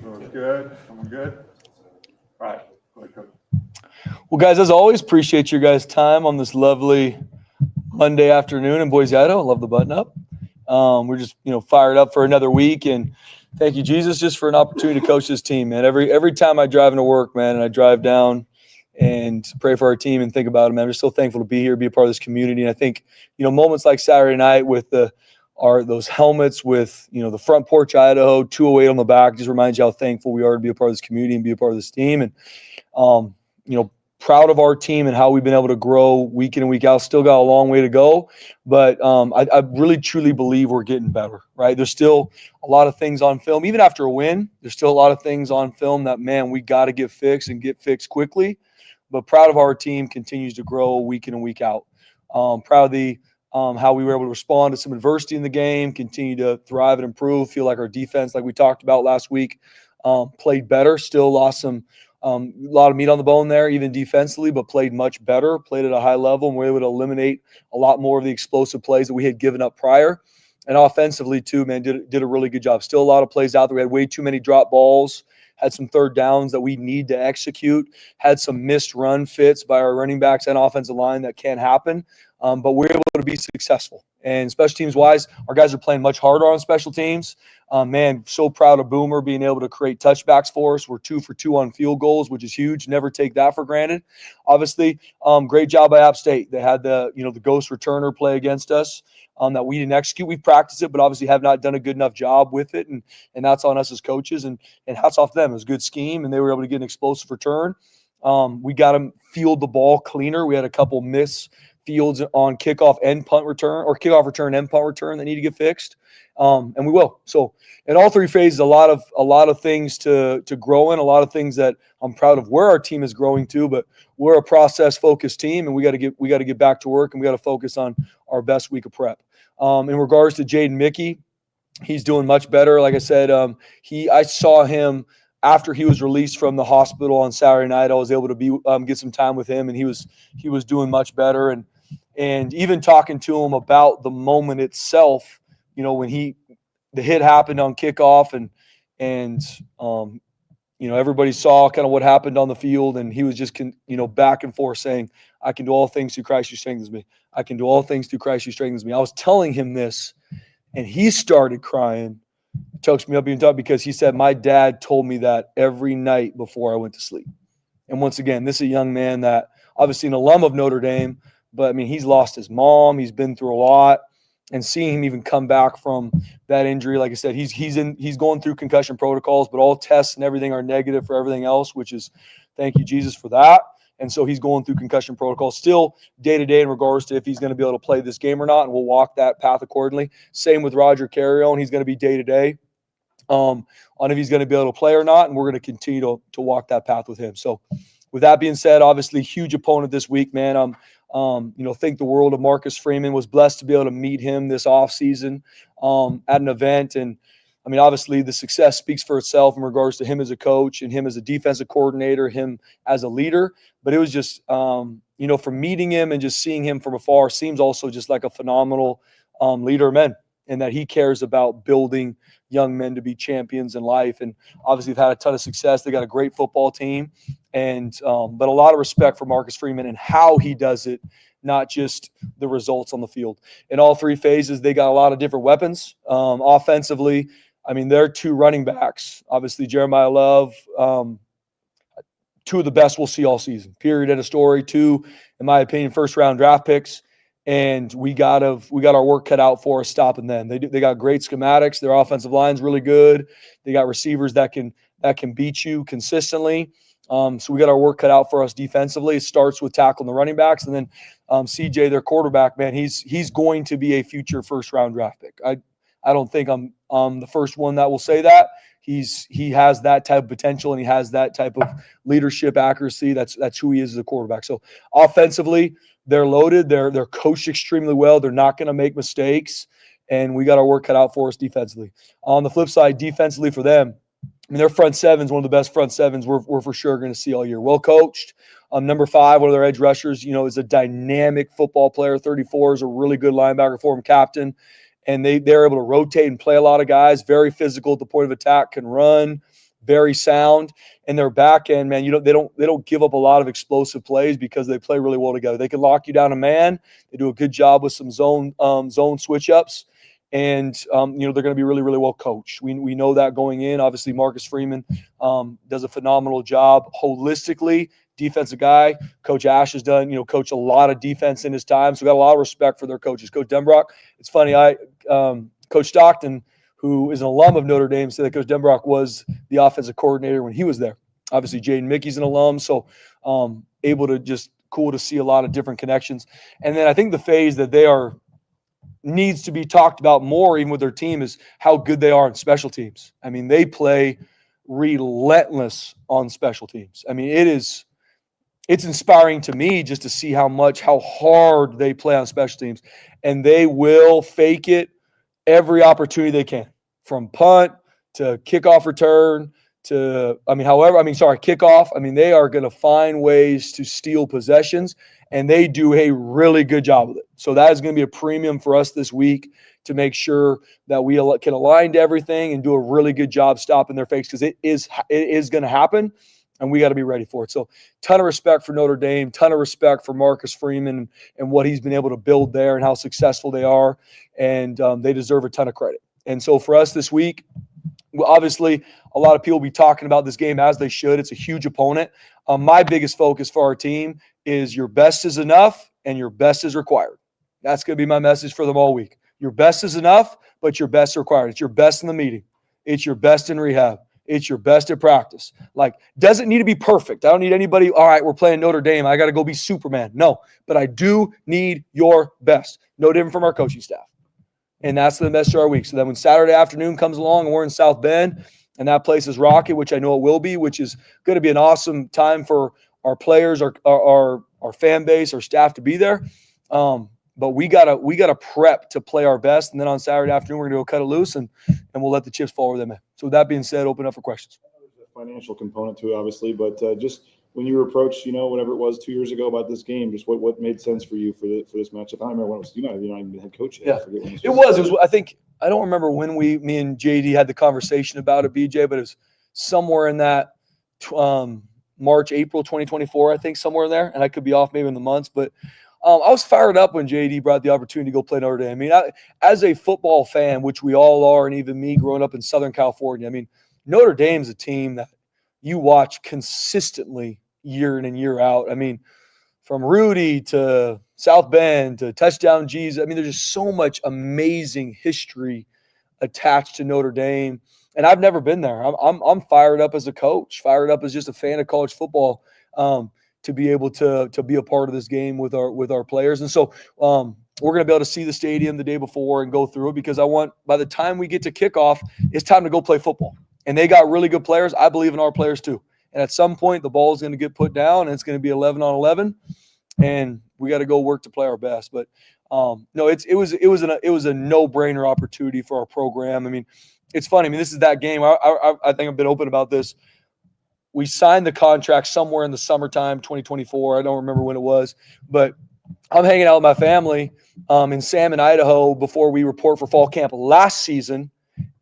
Doing good. Someone good? All right. Go ahead, Coach. Well, guys, as always, appreciate your guys' time on this lovely Monday afternoon in Boise, Idaho. I love the button up. We're just, fired up for another week, and thank you, Jesus, just for an opportunity to coach this team, man. Every time I drive into work, man, and I drive down and pray for our team and think about it, man, I'm just so thankful to be here, be a part of this community. And I think, moments like Saturday night with those helmets with, the front porch Idaho, 208 on the back, just reminds you how thankful we are to be a part of this community and be a part of this team. And, proud of our team and how we've been able to grow week in and week out. Still got a long way to go, but I really truly believe we're getting better, right? There's still a lot of things on film. Even after a win, there's still a lot of things on film that, man, we got to get fixed and get fixed quickly. But proud of our team continues to grow week in and week out. Proud of how we were able to respond to some adversity in the game, continue to thrive and improve. Feel like our defense, like we talked about last week, played better. Still lost some a lot of meat on the bone there, even defensively, but played much better, played at a high level, and were able to eliminate a lot more of the explosive plays that we had given up prior. And offensively, too, man, did a really good job. Still a lot of plays out there. We had way too many drop balls, had some third downs that we need to execute, had some missed run fits by our running backs and offensive line that can happen. But we're able to be successful. And special teams-wise, our guys are playing much harder on special teams. Man, so proud of Boomer being able to create touchbacks for us. We're 2 for 2 on field goals, which is huge. Never take that for granted. Obviously, great job by App State. They had the ghost returner play against us that we didn't execute. We've practiced it, but obviously have not done a good enough job with it, and that's on us as coaches. And hats off to them. It was a good scheme, and they were able to get an explosive return. We got them field the ball cleaner. We had a couple miss fields on kickoff and punt return, or kickoff return and punt return that need to get fixed. And we will. So in all three phases, a lot of things to grow in, a lot of things that I'm proud of where our team is growing to, but we're a process focused team, and we got to get back to work, and we got to focus on our best week of prep. In regards to Jaden Mickey, he's doing much better. Like I said, I saw him after he was released from the hospital on Saturday night. I was able to get some time with him, and he was doing much better. And even talking to him about the moment itself, when the hit happened on kickoff, and everybody saw kind of what happened on the field, and he was just back and forth saying, "I can do all things through Christ who strengthens me. I can do all things through Christ who strengthens me." I was telling him this, and he started crying. It chokes me up even talking, because he said, "My dad told me that every night before I went to sleep." And once again, this is a young man that obviously an alum of Notre Dame, but I mean, he's lost his mom. He's been through a lot, and seeing him even come back from that injury, like I said, he's going through concussion protocols, but all tests and everything are negative for everything else, which is thank you, Jesus, for that. And so he's going through concussion protocols still day to day in regards to if he's going to be able to play this game or not, and we'll walk that path accordingly. Same with Roger Carrion. He's going to be day to day on if he's going to be able to play or not, and we're going to continue to walk that path with him. So with that being said, obviously huge opponent this week, man. Think the world of Marcus Freeman. Was blessed to be able to meet him this offseason at an event. And I mean, obviously the success speaks for itself in regards to him as a coach and him as a defensive coordinator, him as a leader. But it was just, from meeting him and just seeing him from afar, seems also just like a phenomenal leader of men, and that he cares about building young men to be champions in life. And obviously they've had a ton of success. They got a great football team, and but a lot of respect for Marcus Freeman and how he does it, not just the results on the field. In all three phases, they got a lot of different weapons. Offensively, I mean, they're 2 running backs. Obviously, Jeremiah Love, 2 of the best we'll see all season. Period. End of story. 2, in my opinion, first-round draft picks. And we got our work cut out for us stopping them. They got great schematics. Their offensive line's really good. They got receivers that can beat you consistently. So we got our work cut out for us defensively. It starts with tackling the running backs, and then CJ, their quarterback, man, he's going to be a future first-round draft pick. I don't think I'm the first one that will say that. He has that type of potential, and he has that type of leadership accuracy. That's who he is as a quarterback. So offensively, they're loaded. They're coached extremely well. They're not going to make mistakes, and we got our work cut out for us defensively. On the flip side, defensively for them, I mean, their front seven's one of the best front sevens we're for sure going to see all year. Well coached. Number 5, one of their edge rushers, is a dynamic football player. 34 is a really good linebacker for him, captain. And they're able to rotate and play a lot of guys. Very physical at the point of attack, can run. very sound, and their back end, man, they don't give up a lot of explosive plays because they play really well together. They can lock you down a man. They do a good job with some zone switch ups, and they're going to be really, really well coached. We know that going in. Obviously, Marcus Freeman does a phenomenal job holistically. Defensive guy. Coach Ash has done, coach a lot of defense in his time. So we got a lot of respect for their coaches. Coach Denbrock, it's funny, Coach Stockton, who is an alum of Notre Dame, said that Coach Denbrock was the offensive coordinator when he was there. Obviously, Jaden Mickey's an alum, so able to just cool to see a lot of different connections. And then I think the phase that they are needs to be talked about more, even with their team, is how good they are in special teams. I mean, they play relentless on special teams. I mean, it's inspiring to me just to see how hard they play on special teams, and they will fake it every opportunity they can, from punt to kickoff return to, kickoff. I mean, they are going to find ways to steal possessions, and they do a really good job with it. So that is going to be a premium for us this week to make sure that we can align to everything and do a really good job stopping their fakes, because it is going to happen. And we got to be ready for it. So ton of respect for Notre Dame, ton of respect for Marcus Freeman and what he's been able to build there and how successful they are. And they deserve a ton of credit. And so for us this week, obviously a lot of people will be talking about this game, as they should. It's a huge opponent. My biggest focus for our team is your best is enough and your best is required. That's going to be my message for them all week. Your best is enough, but your best is required. It's your best in the meeting. It's your best in rehab. It's your best at practice. Like, doesn't need to be perfect. I don't need anybody, all right, we're playing Notre Dame, I got to go be Superman. No, but I do need your best. No different from our coaching staff. And that's the best of our week. So then when Saturday afternoon comes along and we're in South Bend and that place is rocking, which I know it will be, which is going to be an awesome time for our players, our fan base, our staff to be there. But we gotta prep to play our best, and then on Saturday afternoon we're gonna go cut it loose, and we'll let the chips fall where they may. So with that being said, open up for questions. There's a financial component to it, obviously, but just when you were approached, whatever it was 2 years ago about this game, just what made sense for you for this matchup? I remember when it was you're not even the head coach yet. Yeah, it was. I think I don't remember when me and JD had the conversation about it, BJ, but it was somewhere in that March, April 2024, I think, somewhere in there, and I could be off maybe in the months, but. I was fired up when JD brought the opportunity to go play Notre Dame. I mean, as a football fan, which we all are, and even me growing up in Southern California, I mean, Notre Dame's a team that you watch consistently year in and year out. I mean, from Rudy to South Bend to Touchdown G's. I mean, there's just so much amazing history attached to Notre Dame. And I've never been there. I'm fired up as a coach, fired up as just a fan of college football. To be able to be a part of this game with our players. And so we're going to be able to see the stadium the day before and go through it, because by the time we get to kickoff, it's time to go play football. And they got really good players. I believe in our players too. And at some point, the ball is going to get put down, and it's going to be 11 on 11, and we got to go work to play our best. But no, it was a no-brainer opportunity for our program. I mean, it's funny. I mean, this is that game. I think I've been open about this. We signed the contract somewhere in the summertime, 2024. I don't remember when it was, but I'm hanging out with my family in Salmon, Idaho, before we report for fall camp last season,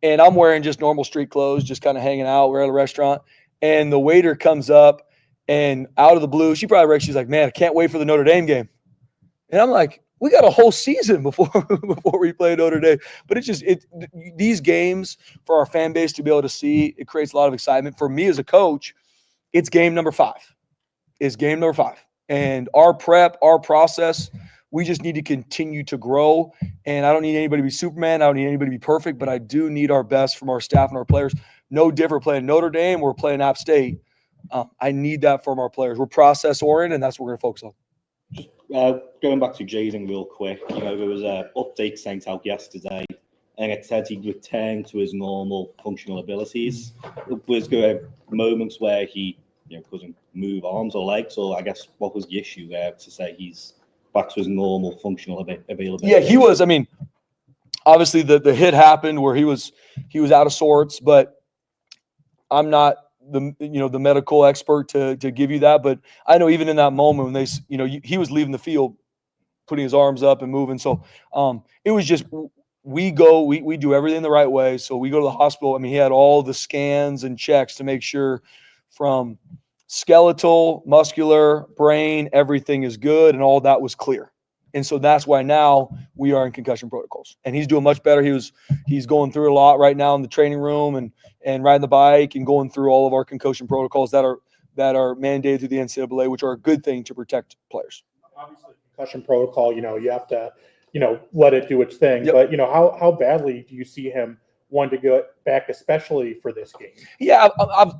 and I'm wearing just normal street clothes, just kind of hanging out. We're at a restaurant, and the waiter comes up, and out of the blue, she's like, "Man, I can't wait for the Notre Dame game." And I'm like, we got a whole season before we play Notre Dame. But these games for our fan base to be able to see, it creates a lot of excitement. For me as a coach, it's game number 5. And our prep, our process, we just need to continue to grow. And I don't need anybody to be Superman. I don't need anybody to be perfect, but I do need our best from our staff and our players. No different playing Notre Dame or playing App State. I need that from our players. We're process-oriented, and that's what we're going to focus on. Just going back to Jaden real quick, there was an update sent out yesterday, and it said he'd return to his normal functional abilities. Was there moments where he couldn't move arms or legs, or I guess what was the issue there to say he's back to his normal functional availability? Yeah, he was. I mean, obviously the hit happened where he was out of sorts, but I'm not the medical expert to give you that. But I know even in that moment when he was leaving the field, putting his arms up and moving. So it was just we do everything the right way. So we go to the hospital. I mean, he had all the scans and checks to make sure from skeletal, muscular, brain, everything is good, and all that was clear. And so that's why now we are in concussion protocols, and he's doing much better. He's going through a lot right now in the training room and riding the bike and going through all of our concussion protocols that are mandated through the NCAA, which are a good thing to protect players. Obviously, concussion protocol, you have to, let it do its thing. Yep. But, how badly do you see him wanting to go back, especially for this game? Yeah, I've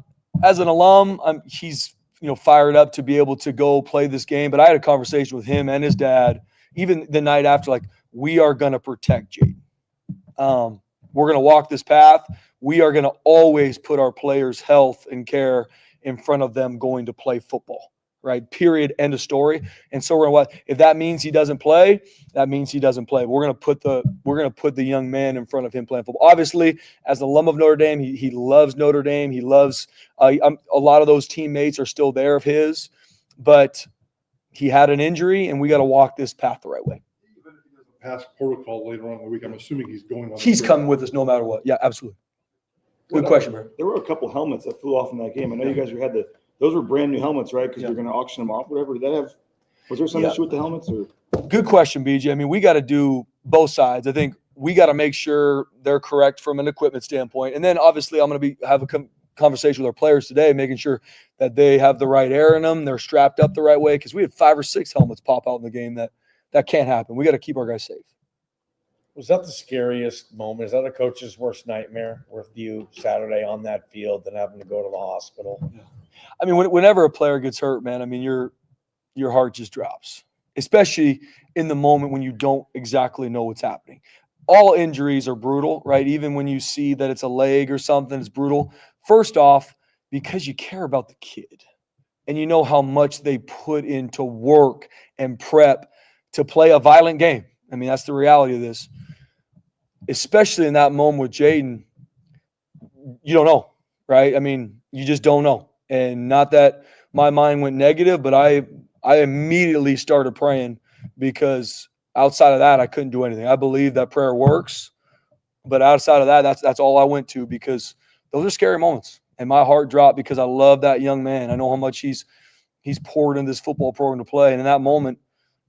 as an alum, he's fired up to be able to go play this game. But I had a conversation with him and his dad, even the night after, like, we are going to protect Jaden. We're going to walk this path. We are going to always put our players' health and care in front of them going to play football, right? Period. End of story. And so we're going to, if that means he doesn't play, that means he doesn't play. But we're going to put the young man in front of him playing football. Obviously, as an alum of Notre Dame, he loves Notre Dame. He loves a lot of those teammates are still there of his, but he had an injury, and we got to walk this path the right way. Even if he doesn't pass protocol later on in the week, I'm assuming he's going on. He's coming with us no matter what. Yeah, absolutely. Good question, bro. There were a couple helmets that flew off in that game. I know you guys had those were brand new helmets, right? Because you're going to auction them off, whatever. Was there some issue with the helmets? Or? Good question, BJ. I mean, we got to do both sides. I think we got to make sure they're correct from an equipment standpoint. And then obviously I'm going to have a conversation with our players today, making sure that they have the right air in them. They're strapped up the right way. Because we had 5 or 6 helmets pop out in the game that can't happen. We got to keep our guys safe. Was that the scariest moment? Is that a coach's worst nightmare with you Saturday on that field than having to go to the hospital? Yeah. I mean, whenever a player gets hurt, man, I mean, your heart just drops, especially in the moment when you don't exactly know what's happening. All injuries are brutal, right? Even when you see that it's a leg or something, it's brutal. First off, because you care about the kid and you know how much they put into work and prep to play a violent game. I mean, that's the reality of this. Especially in that moment with Jaden, you don't know, right? I mean, you just don't know. And not that my mind went negative, but I immediately started praying because outside of that, I couldn't do anything. I believe that prayer works, but outside of that, that's all I went to because those are scary moments. And my heart dropped because I love that young man. I know how much he's poured in this football program to play. And in that moment,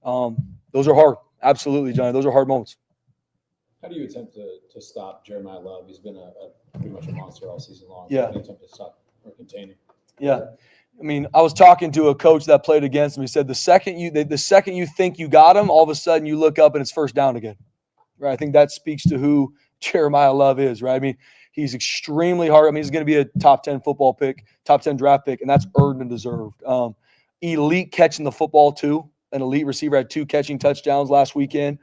those are hard. Absolutely, Johnny. Those are hard moments. How do you attempt to stop Jeremiah Love? He's been pretty much a monster all season long. Yeah. How do you attempt to stop or contain him? Yeah. I mean, I was talking to a coach that played against him. He said the second you think you got him, all of a sudden you look up and it's first down again. Right? I think that speaks to who Jeremiah Love is, right? I mean, he's extremely hard. I mean, he's going to be a top 10 football pick, top 10 draft pick, and that's earned and deserved. Elite catching the football too. An elite receiver, had 2 catching touchdowns last weekend.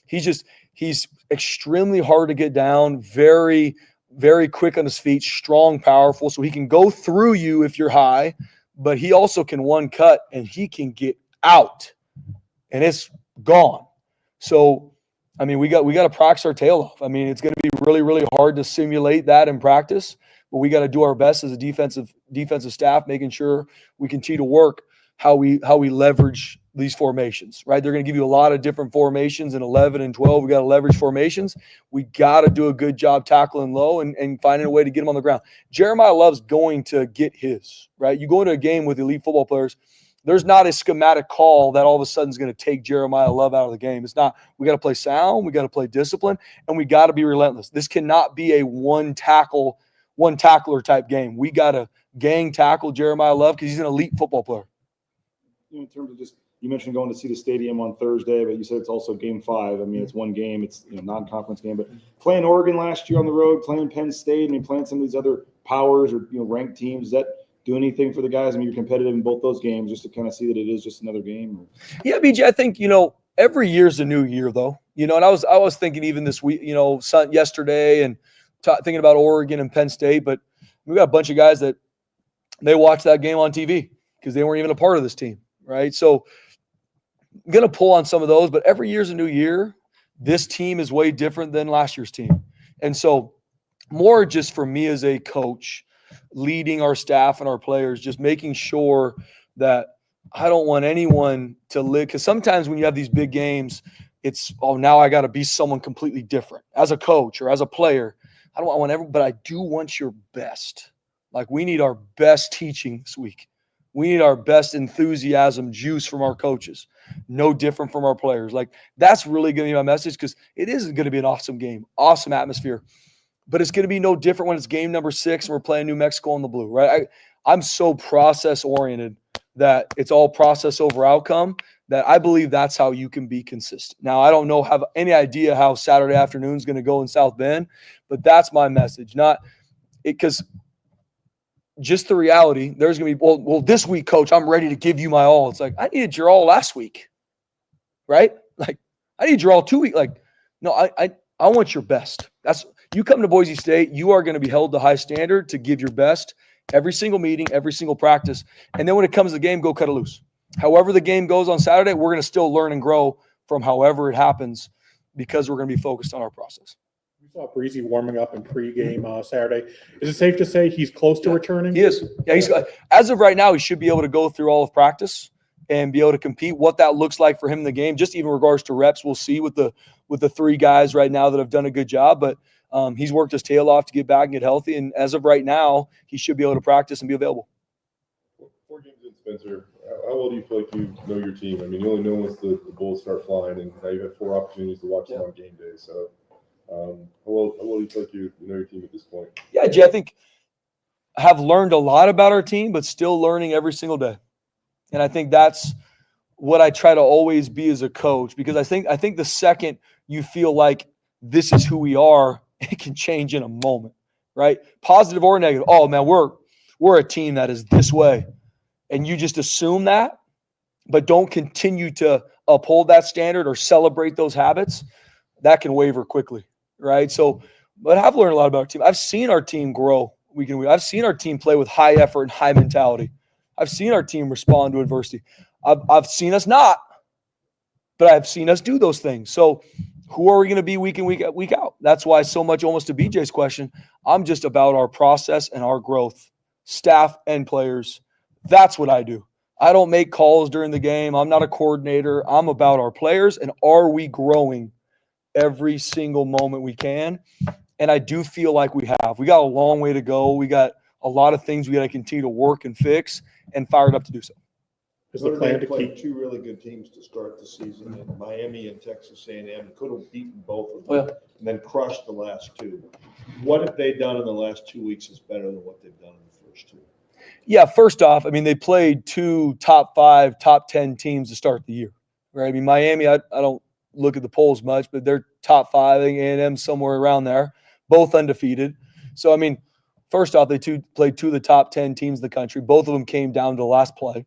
He's extremely hard to get down, very, very quick on his feet, strong, powerful, so he can go through you if you're high, but he also can one cut and he can get out and it's gone. So, I mean, we got to practice our tail off. I mean, it's going to be really, really hard to simulate that in practice, but we got to do our best as a defensive staff, making sure we continue to work how we leverage these formations, right? They're going to give you a lot of different formations in 11 and 12. We got to leverage formations. We got to do a good job tackling low and finding a way to get them on the ground. Jeremiah Love's going to get his, right? You go into a game with elite football players, there's not a schematic call that all of a sudden is going to take Jeremiah Love out of the game. It's not. We got to play sound, we got to play discipline, and we got to be relentless. This cannot be a one tackler type game. We got to gang tackle Jeremiah Love because he's an elite football player. In terms of just, you mentioned going to see the stadium on Thursday, but you said it's also game 5. I mean, it's one game, it's non-conference game, but playing Oregon last year on the road, playing Penn State, I mean, playing some of these other powers or ranked teams, does that do anything for the guys? I mean, you're competitive in both those games just to kind of see that it is just another game. Yeah, BJ, I think every year's a new year though. And I was thinking even this week, yesterday and thinking about Oregon and Penn State, but we got a bunch of guys that they watched that game on TV because they weren't even a part of this team. Right. So I'm going to pull on some of those, but every year's a new year. This team is way different than last year's team. And so more just for me as a coach, leading our staff and our players, just making sure that I don't want anyone to live. Because sometimes when you have these big games, it's, oh, now I got to be someone completely different as a coach or as a player. I want everyone, but I do want your best. Like, we need our best teaching this week. We need our best enthusiasm juice from our coaches. No different from our players. Like, that's really going to be my message, because it is going to be an awesome game, awesome atmosphere. But it's going to be no different when it's game number 6 and we're playing New Mexico in the blue, right? I'm so process-oriented that it's all process over outcome, that I believe that's how you can be consistent. Now, I don't have any idea how Saturday afternoon is going to go in South Bend, but that's my message. Not it, because just the reality, there's going to be, well, this week, coach, I'm ready to give you my all. It's like, I needed your all last week, right? Like, I need your all 2 weeks. Like, no, I want your best. You come to Boise State, you are going to be held to high standard to give your best every single meeting, every single practice. And then when it comes to the game, go cut it loose. However the game goes on Saturday, we're going to still learn and grow from however it happens, because we're going to be focused on our process. We saw Breezy warming up in pregame Saturday. Is it safe to say he's close to returning? He is. Yeah, as of right now, he should be able to go through all of practice and be able to compete. What that looks like for him in the game, just even in regards to reps, we'll see with the 3 guys right now that have done a good job. But he's worked his tail off to get back and get healthy. And as of right now, he should be able to practice and be available. 4 games in, Spencer. How well do you feel like you know your team? I mean, you only know once the Bulls start flying, and now you've had 4 opportunities to watch them on game day. So how well do you feel like you know your team at this point? Yeah, Jay, I think I have learned a lot about our team, but still learning every single day. And I think that's what I try to always be as a coach, because I think the second you feel like this is who we are, it can change in a moment, right? Positive or negative. Oh man, we're a team that is this way. And you just assume that, but don't continue to uphold that standard or celebrate those habits. That can waver quickly, right? So, but I've learned a lot about our team. I've seen our team grow week in week. I've seen our team play with high effort and high mentality. I've seen our team respond to adversity. I've seen us not, but I've seen us do those things. So who are we going to be week in, week out? That's why so much, almost to BJ's question, I'm just about our process and our growth, staff and players. That's what I do. I don't make calls during the game. I'm not a coordinator. I'm about our players, and are we growing every single moment we can? And I do feel like we have. We got a long way to go. We got a lot of things we got to continue to work and fix, and fired up to do so. Is the plan to played keep 2 really good teams to start the season in Miami and Texas A&M. Could have beaten both of them, Oh, yeah. and then crushed the last 2. What have they done in the last 2 weeks is better than what they've done in the first 2? Yeah, first off, I mean, they played 2 top 5, top 10 teams to start the year, right? I mean, Miami, I don't look at the polls much, but they're top 5, I think A&M somewhere around there, both undefeated. So, I mean, first off, they played 2 of the top 10 teams in the country. Both of them came down to the last play.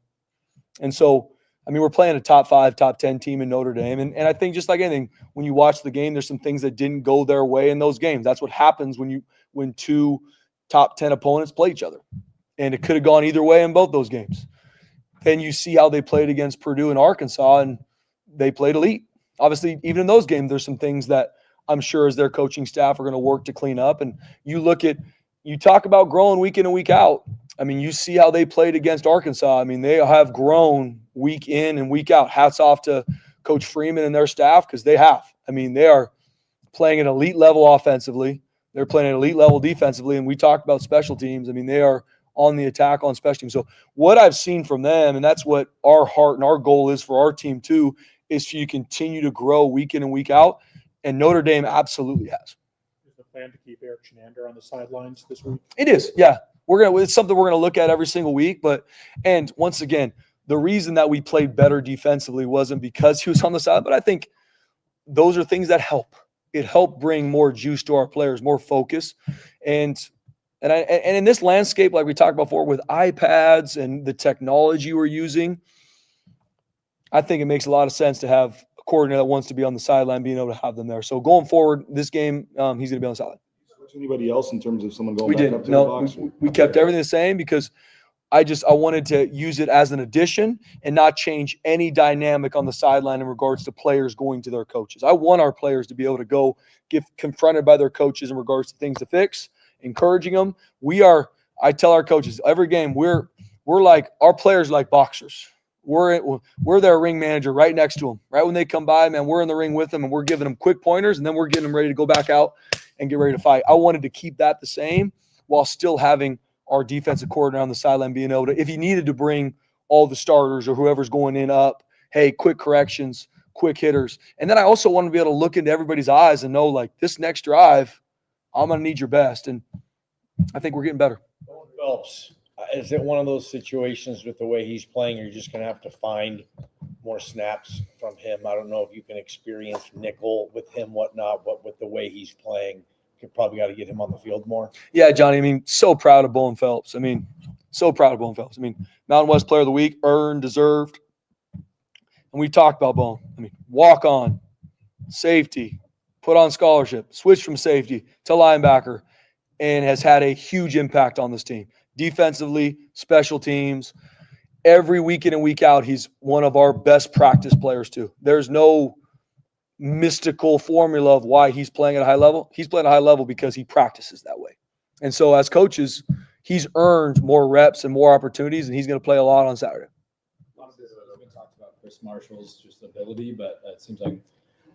And so, I mean, we're playing a top 5, top 10 team in Notre Dame. And I think just like anything, when you watch the game, there's some things that didn't go their way in those games. That's what happens when 2 top 10 opponents play each other. And it could have gone either way in both those games. Then you see how they played against Purdue and Arkansas, and they played elite. Obviously, even in those games, there's some things that I'm sure as their coaching staff are going to work to clean up. And you talk about growing week in and week out. I mean, you see how they played against Arkansas. I mean, they have grown week in and week out. Hats off to Coach Freeman and their staff, because they have. I mean, they are playing an elite level offensively. They're playing an elite level defensively. And we talked about special teams. I mean, they are on the attack on special teams. So what I've seen from them, and that's what our heart and our goal is for our team too, is for you to continue to grow week in and week out. And Notre Dame absolutely has. Is the plan to keep Erik Chinander on the sidelines this week? It is, yeah. It's something we're gonna look at every single week. And once again, the reason that we played better defensively wasn't because he was on the side, but I think those are things that help. It helped bring more juice to our players, more focus. And in this landscape, like we talked about before, with iPads and the technology we're using, I think it makes a lot of sense to have a coordinator that wants to be on the sideline, being able to have them there. So going forward, this game, he's going to be on the sideline. Switch anybody else in terms of someone going We back up didn't. to No, the box? we kept everything the same, because I wanted to use it as an addition and not change any dynamic on the sideline in regards to players going to their coaches. I want our players to be able to go get confronted by their coaches in regards to things to fix, encouraging them. I tell our coaches every game, we're like, our players are like boxers. we're their ring manager right next to them. Right when they come by, man, we're in the ring with them and we're giving them quick pointers, and then we're getting them ready to go back out and get ready to fight. I wanted to keep that the same while still having our defensive coordinator on the sideline being able to, if he needed to bring all the starters or whoever's going in up, hey, quick corrections, quick hitters. And then I also want to be able to look into everybody's eyes and know, like, this next drive, I'm going to need your best. And I think we're getting better. Phelps, is it one of those situations with the way he's playing, you're just going to have to find more snaps from him? I don't know if you can experience nickel with him, whatnot, but with the way he's playing, you probably got to get him on the field more. Yeah, Johnny, I mean, so proud of Bowen Phelps. I mean, so proud of Bowen Phelps. I mean, Mountain West Player of the Week, earned, deserved. And we talked about Bowen. I mean, walk on, safety, put on scholarship, switch from safety to linebacker, and has had a huge impact on this team. Defensively, special teams, every week in and week out, he's one of our best practice players too. There's no mystical formula of why he's playing at a high level. He's playing at a high level because he practices that way. And so as coaches, he's earned more reps and more opportunities, and he's going to play a lot on Saturday. A lot of this has been talked about Chris Marshall's just ability, but it seems like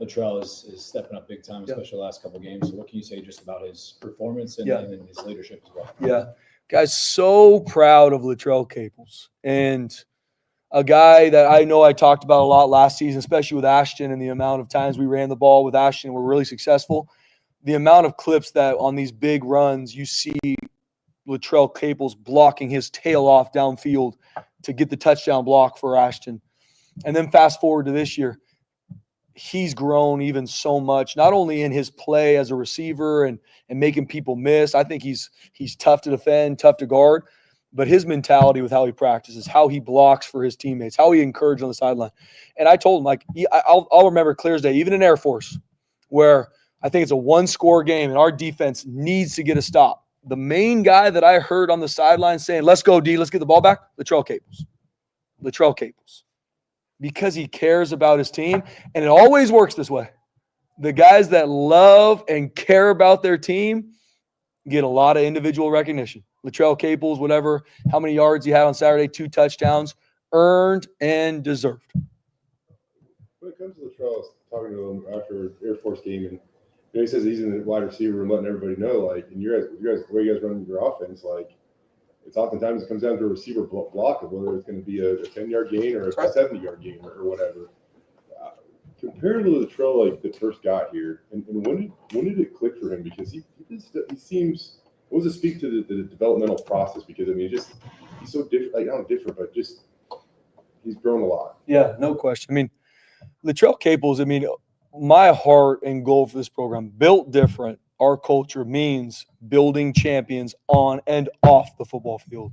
Latrell is stepping up big time, especially the last couple of games. So what can you say just about his performance and his leadership as well? Yeah. Guys, so proud of Latrell Caples. And a guy that I know I talked about a lot last season, especially with Ashton and the amount of times we ran the ball with Ashton and were really successful. The amount of clips that on these big runs you see Latrell Caples blocking his tail off downfield to get the touchdown block for Ashton. And then fast forward to this year, he's grown even so much, not only in his play as a receiver and making people miss. I think he's tough to defend, tough to guard, but his mentality with how he practices, how he blocks for his teammates, how he encouraged on the sideline. And I told him, like, I'll remember clear as day, even in Air Force, where I think it's a one-score game and our defense needs to get a stop. The main guy that I heard on the sideline saying, let's go, D, let's get the ball back, Latrell Caples. Latrell Caples. Because he cares about his team, and it always works this way. The guys that love and care about their team get a lot of individual recognition. Latrell Caples, whatever, how many yards he had on Saturday, 2 touchdowns, earned and deserved. When it comes to Latrell, I was talking to him after Air Force game, and he says he's in the wide receiver and letting everybody know, like, and you guys, the way you guys run your offense, like, it's oftentimes it comes down to a receiver block of whether it's going to be a 10-yard gain or a 70-yard gain or whatever. Compared to Latrell, like, the first got here, and when did it click for him? Because he seems, what does it speak to the developmental process? Because, I mean, he's so different, like, not different, but just he's grown a lot. Yeah, no question. I mean, Latrell Caples, I mean, my heart and goal for this program, built different. Our culture means building champions on and off the football field.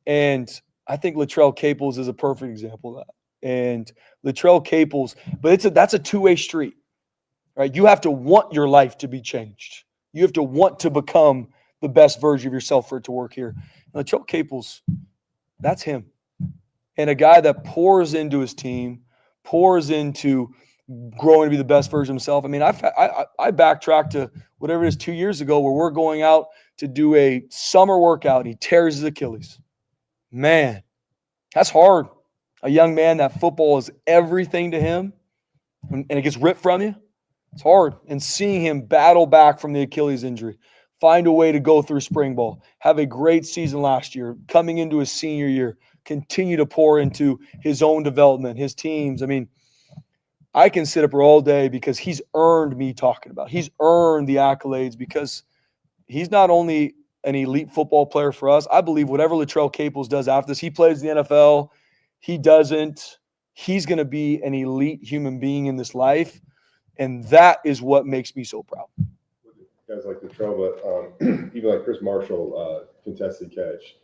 And I think Latrell Caples is a perfect example of that. And Latrell Caples, but that's a two-way street, right? You have to want your life to be changed. You have to want to become the best version of yourself for it to work here. And Latrell Caples, that's him. And a guy that pours into his team, pours into growing to be the best version of himself. I mean, I backtracked to whatever it is 2 years ago where we're going out to do a summer workout and he tears his Achilles. Man, that's hard. A young man that football is everything to him and it gets ripped from you. It's hard. And seeing him battle back from the Achilles injury, find a way to go through spring ball, have a great season last year, coming into his senior year, continue to pour into his own development, his teams. I mean, I can sit up here all day because he's earned me talking about. He's earned the accolades because he's not only an elite football player for us. I believe whatever Latrell Caples does after this, he plays in the NFL. He doesn't. He's going to be an elite human being in this life, and that is what makes me so proud. Guys like Latrell, but even like Chris Marshall, contested catch.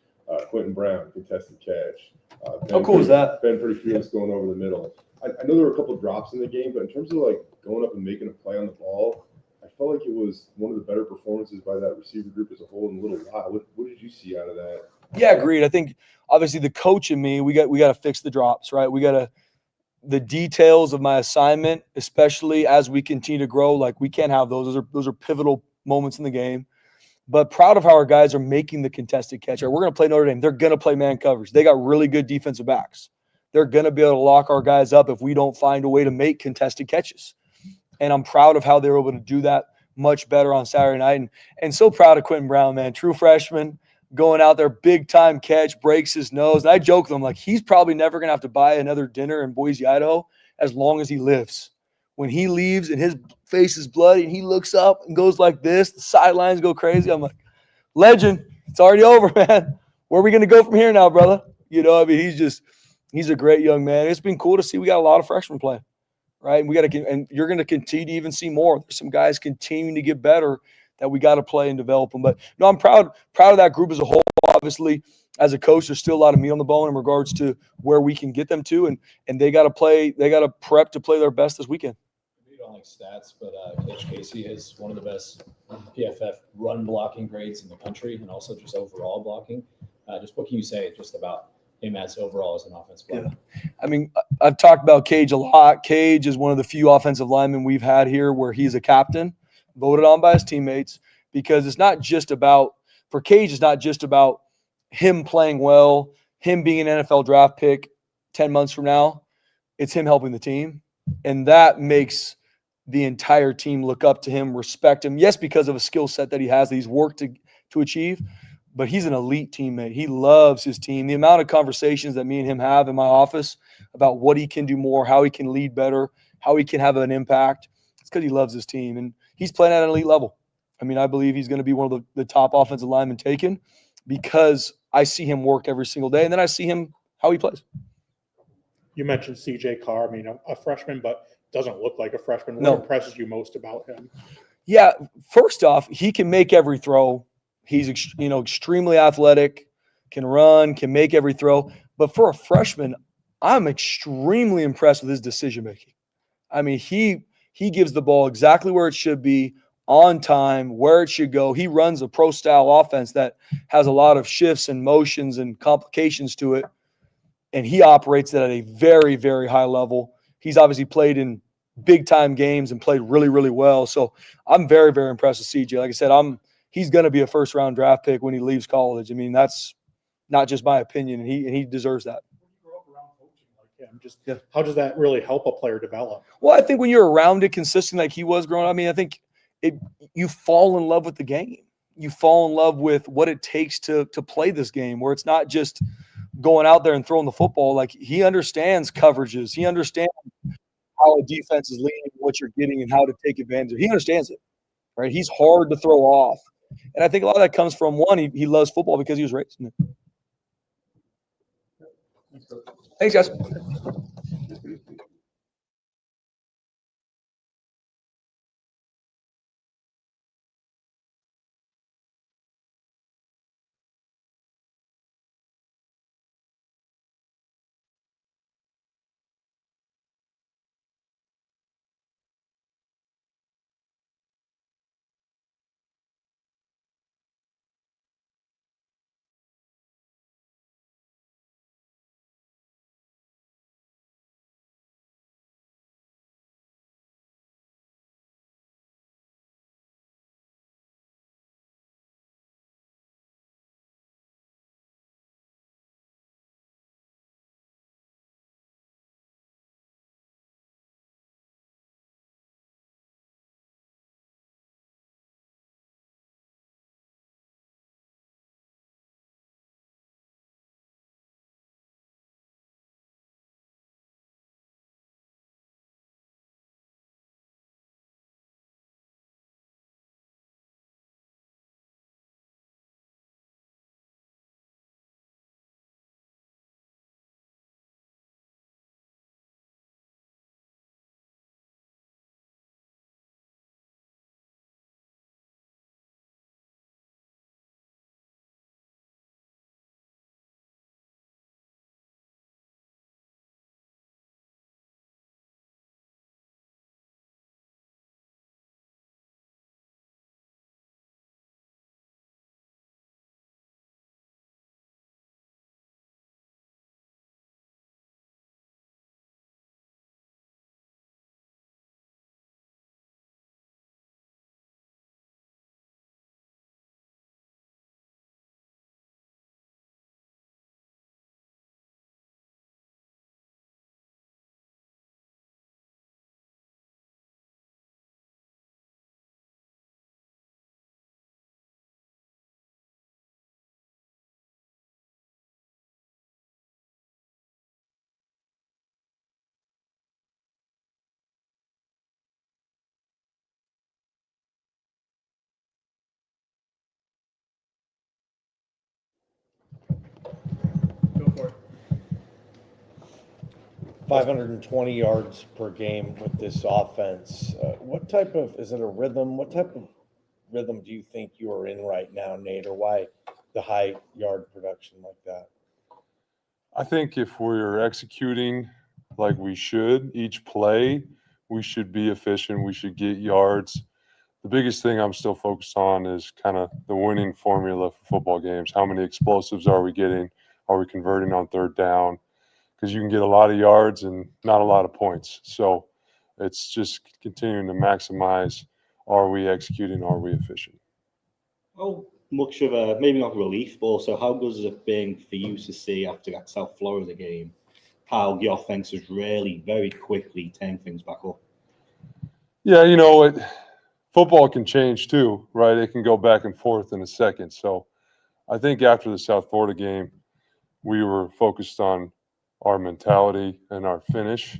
Quentin Brown, contested catch. How cool is that? Ben pretty fearless going over the middle. I know there were a couple drops in the game, but in terms of like going up and making a play on the ball, I felt like it was one of the better performances by that receiver group as a whole in a little while. What did you see out of that? Yeah, agreed. I think obviously the coach in me, we got to fix the drops, right? The details of my assignment, especially as we continue to grow, like we can't have those. Those are pivotal moments in the game. But proud of how our guys are making the contested catch. We're going to play Notre Dame. They're going to play man coverage. They got really good defensive backs. they're going to be able to lock our guys up if we don't find a way to make contested catches. And I'm proud of how they were able to do that much better on Saturday night. And so proud of Quentin Brown, man. True freshman, going out there, big-time catch, breaks his nose. And I joke with him, like, he's probably never going to have to buy another dinner in Boise, Idaho as long as he lives. When he leaves and his face is bloody and he looks up and goes like this, the sidelines go crazy. I'm like, legend. It's already over, man. Where are we going to go from here now, brother? You know, I mean, he's a great young man. It's been cool to see we got a lot of freshmen playing, right? And you're going to continue to even see more. There's some guys continuing to get better that we got to play and develop them. But no, I'm proud of that group as a whole. Obviously, as a coach, there's still a lot of meat on the bone in regards to where we can get them to, and they got to play. They got to prep to play their best this weekend. You don't like stats, but Coach Casey has one of the best PFF run blocking grades in the country, and also just overall blocking. Just what can you say just about him as overall as an offensive lineman? I mean, I've talked about Cage a lot. Cage is one of the few offensive linemen we've had here where he's a captain, voted on by his teammates, because it's not just about – for Cage, it's not just about him playing well, him being an NFL draft pick 10 months from now. It's him helping the team, and that makes the entire team look up to him, respect him. Yes, because of a skill set that he has that he's worked to achieve, but he's an elite teammate. He loves his team. The amount of conversations that me and him have in my office about what he can do more, how he can lead better, how he can have an impact, it's because he loves his team, and he's playing at an elite level. I mean, I believe he's going to be one of the top offensive linemen taken because I see him work every single day, and then I see him how he plays. You mentioned C.J. Carr. I mean, a freshman, but doesn't look like a freshman. What No. impresses you most about him? Yeah, first off, he can make every throw. He's extremely athletic, can run, can make every throw. But for a freshman, I'm extremely impressed with his decision making. I mean, he gives the ball exactly where it should be, on time, where it should go. He runs a pro-style offense that has a lot of shifts and motions and complications to it, and he operates it at a very, very high level. He's obviously played in big-time games and played really, really well. So I'm very, very impressed with CJ. Like I said, he's going to be a first-round draft pick when he leaves college. I mean, that's not just my opinion, and he deserves that. How does that really help a player develop? Well, I think when you're around it consistent like he was growing up, I mean, I think you fall in love with the game. You fall in love with what it takes to play this game, where it's not just going out there and throwing the football. Like, he understands coverages. He understands how a defense is leaning, what you're getting, and how to take advantage of it. He understands it, right? He's hard to throw off. And I think a lot of that comes from, one, he loves football because he was raised in it. Thanks, guys. 520 yards per game with this offense. What type of, is it a rhythm? What type of rhythm do you think you are in right now, Nate, or why the high yard production like that? I think if we're executing like we should, each play, we should be efficient. We should get yards. The biggest thing I'm still focused on is kind of the winning formula for football games. How many explosives are we getting? Are we converting on third down? Because you can get a lot of yards and not a lot of points. So it's just continuing to maximize. Are we executing? Are we efficient? How much of a, maybe not relief, but also how good has it been for you to see after that South Florida game how the offense has really very quickly turned things back up? Yeah, football can change too, right? It can go back and forth in a second. So I think after the South Florida game, we were focused on our mentality and our finish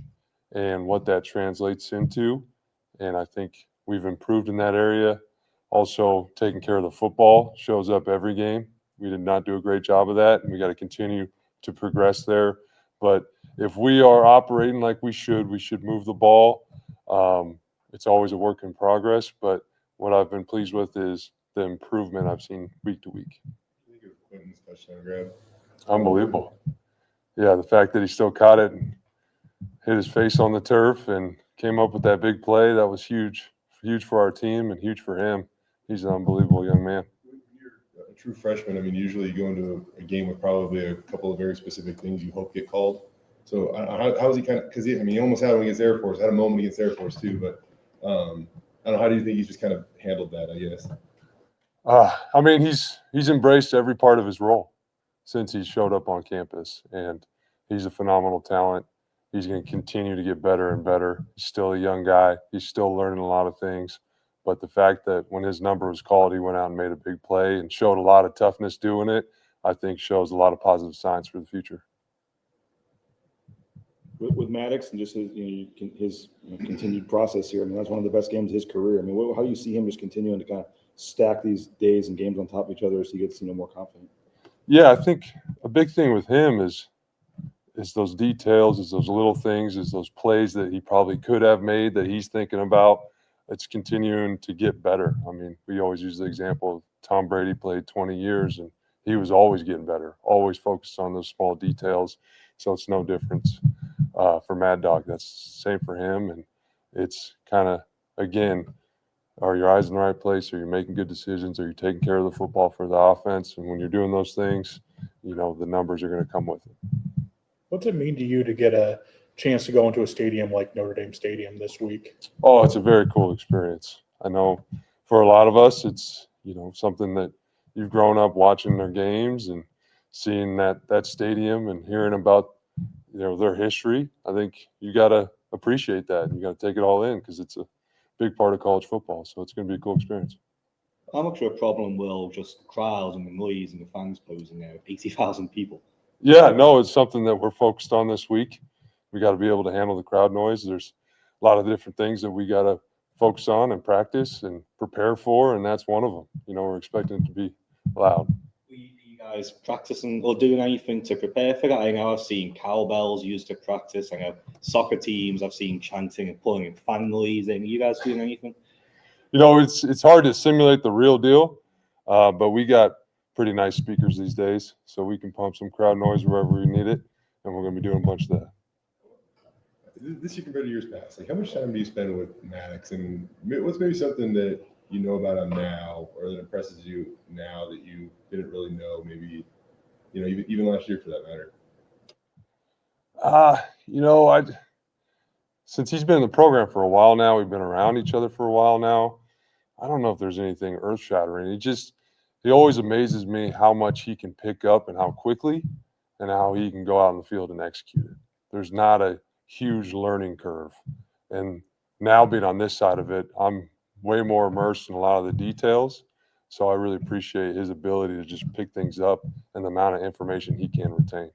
and what that translates into. And I think we've improved in that area. Also, taking care of the football shows up every game. We did not do a great job of that, and we got to continue to progress there. But if we are operating like we should move the ball. It's always a work in progress, but what I've been pleased with is the improvement I've seen week to week. I think it was Quentin's touchdown grab. Unbelievable. Yeah, the fact that he still caught it and hit his face on the turf and came up with that big play, that was huge for our team and huge for him. He's an unbelievable young man. When you're a true freshman, I mean, usually you go into a game with probably a couple of very specific things you hope get called. So how is he kind of, because he almost had one against Air Force, had a moment against Air Force too, but I don't know, how do you think he's just kind of handled that, I guess? I mean, he's embraced every part of his role since he showed up on campus, and he's a phenomenal talent. He's going to continue to get better and better. He's still a young guy. He's still learning a lot of things. But the fact that when his number was called, he went out and made a big play and showed a lot of toughness doing it, I think shows a lot of positive signs for the future. With Maddox and just his continued process here, I mean, that's one of the best games of his career. I mean, how do you see him just continuing to kind of stack these days and games on top of each other as he gets more confident? Yeah, I think a big thing with him is those details, is those little things, is those plays that he probably could have made that he's thinking about. It's continuing to get better. I mean, we always use the example of Tom Brady played 20 years and he was always getting better, always focused on those small details. So it's no difference for Mad Dog. That's the same for him. And it's kind of, again, are your eyes in the right place? Are you making good decisions? Are you taking care of the football for the offense? And when you're doing those things, the numbers are going to come with it. What's it mean to you to get a chance to go into a stadium like Notre Dame Stadium this week? Oh, it's a very cool experience. I know for a lot of us, it's, something that you've grown up watching their games and seeing that stadium and hearing about, their history. I think you got to appreciate that. And you got to take it all in because it's a big part of college football. So it's going to be a cool experience. How much of a problem will just crowds and the noise and the fans posing now? 80,000 people. Yeah, no, it's something that we're focused on this week. We got to be able to handle the crowd noise. There's a lot of different things that we got to focus on and practice and prepare for, and that's one of them. We're expecting it to be loud. Are you guys practicing or doing anything to prepare for that? I know I've seen cowbells used to practice. I know soccer teams, I've seen chanting and pulling in fan noise. Are you guys doing anything? It's hard to simulate the real deal, but we got pretty nice speakers these days, so we can pump some crowd noise wherever we need it, and we're going to be doing a bunch of that. This year compared to years past, like how much time do you spend with Maddox, and what's maybe something that you know about him now or that impresses you now that you didn't really know maybe, even last year for that matter? Since he's been in the program for a while now, we've been around each other for a while now. I don't know if there's anything earth-shattering. He always amazes me how much he can pick up and how quickly and how he can go out in the field and execute it. There's not a huge learning curve. And now being on this side of it, I'm way more immersed in a lot of the details. So I really appreciate his ability to just pick things up and the amount of information he can retain.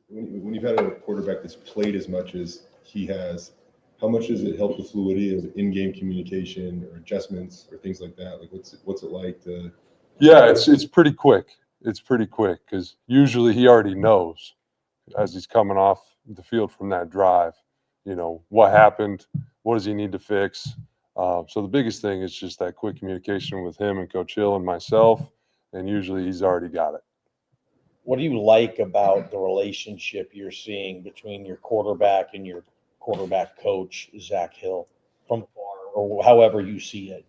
When you've had a quarterback that's played as much as he has, how much does it help the fluidity of in-game communication or adjustments or things like that? Like what's it like to? Yeah, it's pretty quick. It's pretty quick because usually he already knows as he's coming off the field from that drive. You know, what happened? What does he need to fix? So the biggest thing is just that quick communication with him and Coach Hill and myself, and usually he's already got it. What do you like about the relationship you're seeing between your quarterback and your quarterback coach, Zach Hill, from afar, or however you see it?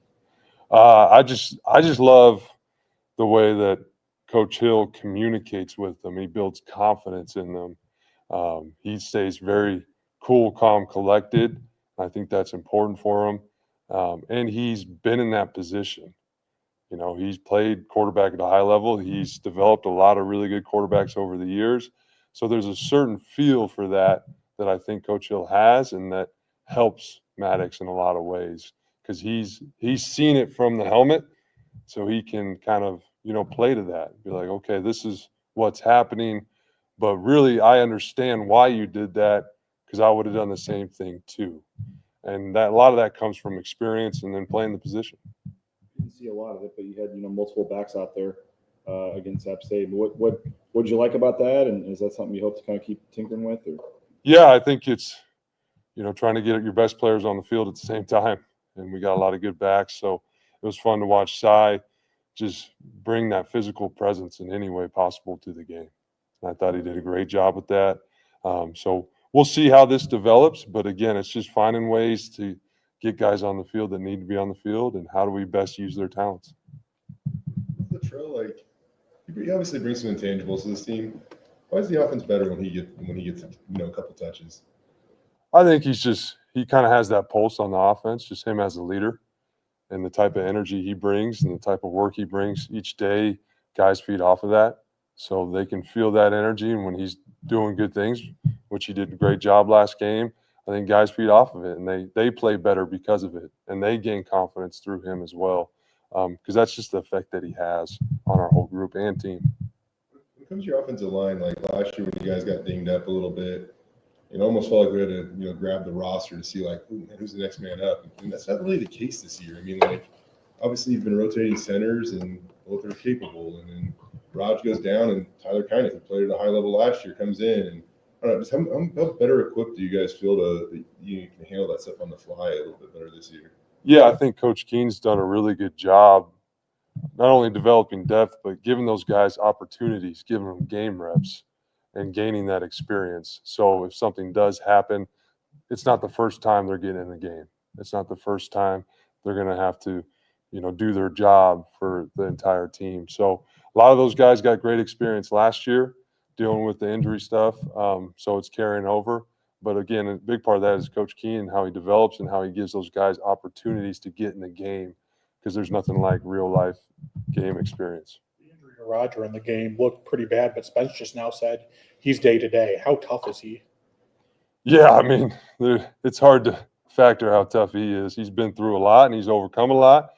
I just love the way that Coach Hill communicates with them. He builds confidence in them. He stays very cool, calm, collected. I think that's important for him. And he's been in that position. You know, he's played quarterback at a high level. He's developed a lot of really good quarterbacks over the years. So there's a certain feel for that I think Coach Hill has, and that helps Maddox in a lot of ways because he's seen it from the helmet, so he can kind of, you know, play to that. Be like, okay, this is what's happening, but really I understand why you did that because I would have done the same thing too. And that a lot of that comes from experience and then playing the position. Didn't see a lot of it, but you had, you know, multiple backs out there against App State. What did you like about that, and is that something you hope to kind of keep tinkering with? Or? Yeah, I think it's, you know, trying to get your best players on the field at the same time, and we got a lot of good backs, so it was fun to watch Cy just bring that physical presence in any way possible to the game. And I thought he did a great job with that. So we'll see how this develops, but again, it's just finding ways to get guys on the field that need to be on the field, and how do we best use their talents. Latrell, like, he obviously brings some intangibles to this team. Why is the offense better when he gets you know, a couple touches? I think he kind of has that pulse on the offense, just him as a leader, and the type of energy he brings and the type of work he brings each day. Guys feed off of that, so they can feel that energy. And when he's doing good things, which he did a great job last game, I think guys feed off of it, and they play better because of it, and they gain confidence through him as well, because that's just the effect that he has on our whole group and team. When it comes to your offensive line, like last year when you guys got dinged up a little bit, it almost felt like we had to, you know, grab the roster to see like who's the next man up, and that's not really the case this year. I mean, like, obviously you've been rotating centers and both are capable, and then Raj goes down and Tyler Kinick, who played at a high level last year, comes in, and I don't know, just how better equipped do you guys feel that you can handle that stuff on the fly a little bit better this year? Yeah, I think Coach Keen's done a really good job, not only developing depth, but giving those guys opportunities, giving them game reps, and gaining that experience. So if something does happen, it's not the first time they're getting in the game. It's not the first time they're going to have to, you know, do their job for the entire team. So a lot of those guys got great experience last year dealing with the injury stuff. So it's carrying over. But again, a big part of that is Coach Keen, how he develops and how he gives those guys opportunities to get in the game, because there's nothing like real life game experience. The injury to Roger in the game looked pretty bad, but Spence just now said he's day to day. How tough is he? Yeah, I mean, it's hard to factor how tough he is. He's been through a lot and he's overcome a lot,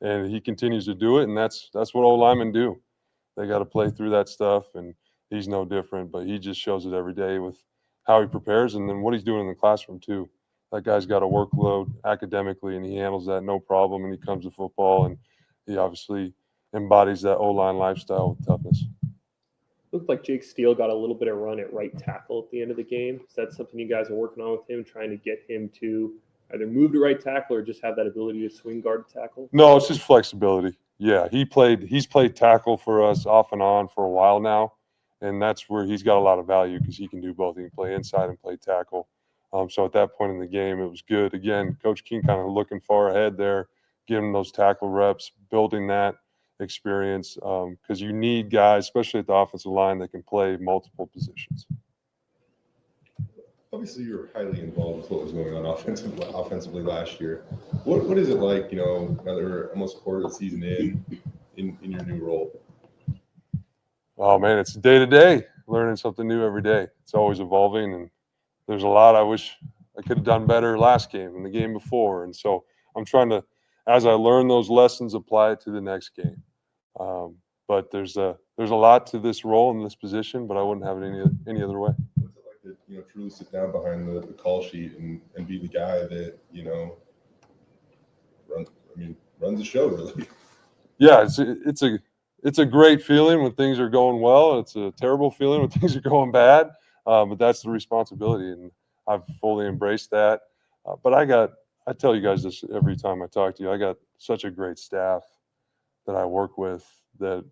and he continues to do it. And that's what old linemen do. They got to play through that stuff, and he's no different. But he just shows it every day with how he prepares and then what he's doing in the classroom too. That guy's got a workload academically, and he handles that no problem. And he comes to football, and he obviously embodies that O-line lifestyle with toughness. Looked like Jake Steele got a little bit of run at right tackle at the end of the game. Is that something you guys are working on with him, trying to get him to either move to right tackle or just have that ability to swing guard tackle? No, it's just flexibility. Yeah, he's played tackle for us off and on for a while now, and that's where he's got a lot of value because he can do both. He can play inside and play tackle. So at that point in the game, it was good. Again, Coach King kind of looking far ahead there, giving those tackle reps, building that experience, because you need guys, especially at the offensive line, that can play multiple positions. Obviously, you were highly involved with what was going on offensively last year. What is it like, you know, now that we're almost a quarter of the season in your new role? Oh, man, it's day to day, learning something new every day. It's always evolving, and there's a lot I wish I could have done better last game and the game before. And so I'm trying to, as I learn those lessons, apply it to the next game. But there's a lot to this role in this position, but I wouldn't have it any other way. What's it like to, you know, truly sit down behind the call sheet and be the guy that, you know, runs the show, really? Yeah, it's a great feeling when things are going well. It's a terrible feeling when things are going bad. but that's the responsibility, and I've fully embraced that. But I tell you guys this every time I talk to you, I got such a great staff that I work with that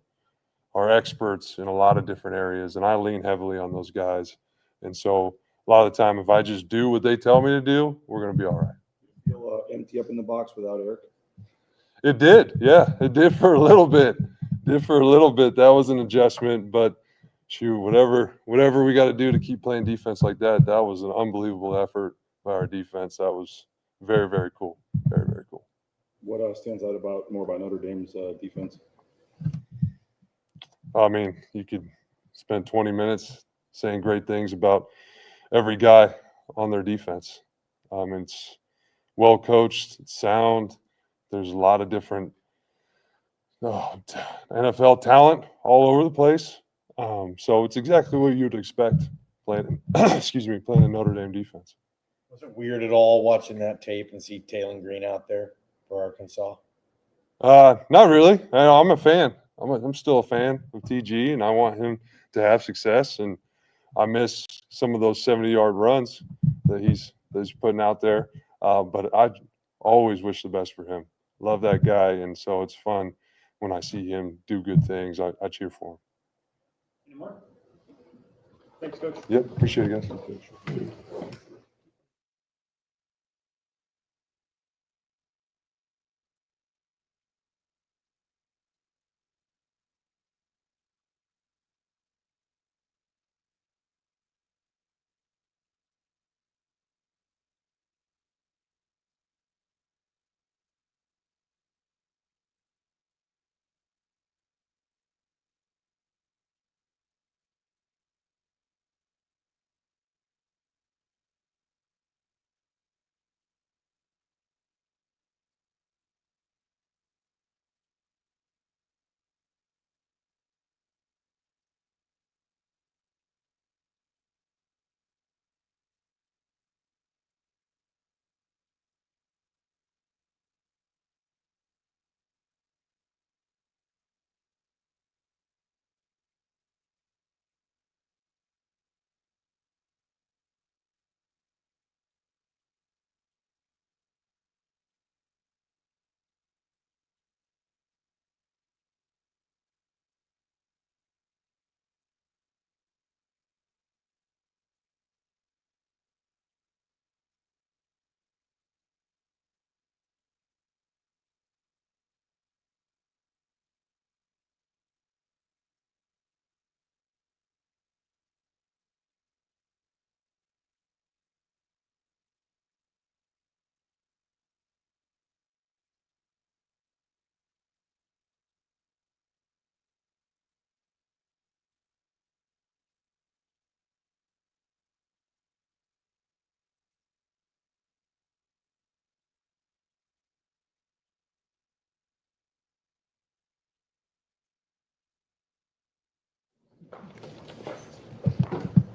are experts in a lot of different areas, and I lean heavily on those guys. And so a lot of the time, if I just do what they tell me to do, we're going to be all right. Feel empty up in the box without Erik? It did. Yeah, it did for a little bit. That was an adjustment, but shoot, whatever we got to do to keep playing defense like that, that was an unbelievable effort by our defense. That was very, very cool. Very, very cool. What stands out more about Notre Dame's defense? I mean, you could spend 20 minutes saying great things about every guy on their defense. It's well coached, it's sound. There's a lot of different NFL talent all over the place. So it's exactly what you'd expect playing, playing a Notre Dame defense. Was it weird at all watching that tape and see Taylor Green out there for Arkansas? Not really. I'm a fan. I'm still a fan of TG, and I want him to have success. And I miss some of those 70-yard runs that he's putting out there. But I always wish the best for him. Love that guy, and so it's fun when I see him do good things. I cheer for him. Any more? Thanks, Coach. Yep, appreciate it, guys.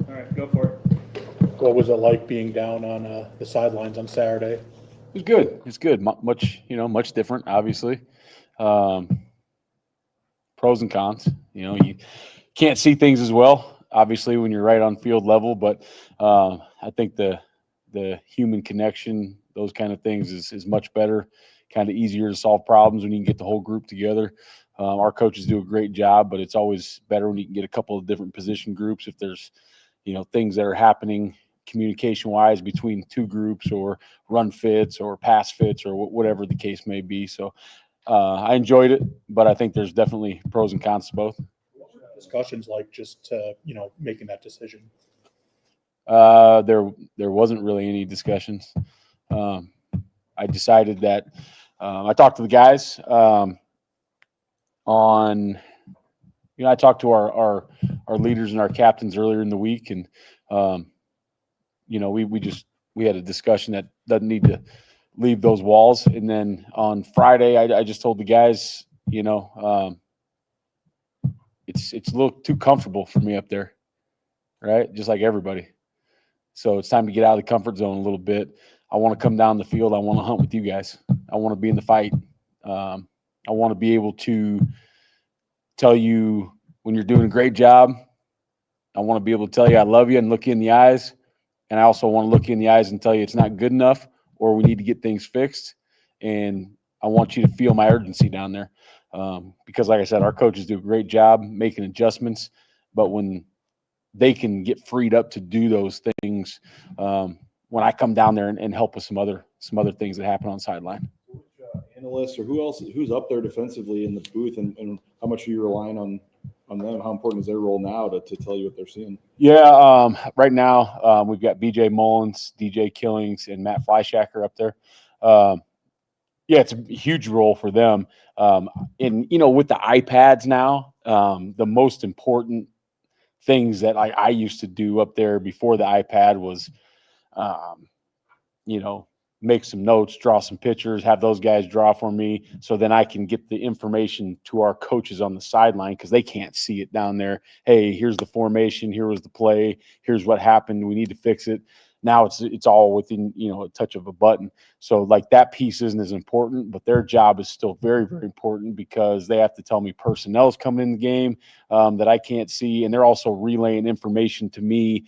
All right, go for it. What was it like being down on the sidelines on Saturday? It was good. It's good. Much different, obviously. Pros and cons. You can't see things as well, obviously, when you're right on field level. But I think the human connection, those kind of things, is much better. Kind of easier to solve problems when you can get the whole group together. Our coaches do a great job, but it's always better when you can get a couple of different position groups if there's things that are happening communication wise between two groups, or run fits or pass fits, or whatever the case may be. So I enjoyed it, but I think there's definitely pros and cons to both. Discussions like just making that decision. There wasn't really any discussions. I decided that I talked to the guys I talked to our leaders and our captains earlier in the week, and we had a discussion that doesn't need to leave those walls. And then on Friday, I just told the guys, it's a little too comfortable for me up there, right? Just like everybody. So it's time to get out of the comfort zone a little bit. I want to come down the field. I want to hunt with you guys. I want to be in the fight. I want to be able to tell you when you're doing a great job, I want to be able to tell you I love you and look you in the eyes. And I also want to look you in the eyes and tell you it's not good enough or we need to get things fixed. And I want you to feel my urgency down there. Because like I said, our coaches do a great job making adjustments, but when they can get freed up to do those things, when I come down there and help with some other things that happen on the sideline. Which analysts or who's up there defensively in the booth, and how much are you relying on them? How important is their role now to tell you what they're seeing? Yeah, right now we've got BJ Mullins, DJ Killings, and Matt Fleischacker up there. Yeah, it's a huge role for them. And with the iPads now, the most important things that I used to do up there before the iPad was, make some notes, draw some pictures, have those guys draw for me, so then I can get the information to our coaches on the sideline because they can't see it down there. Hey, here's the formation, here was the play, here's what happened, we need to fix it. Now it's all within a touch of a button. So like that piece isn't as important, but their job is still very, very important because they have to tell me personnel's coming in the game that I can't see, and they're also relaying information to me,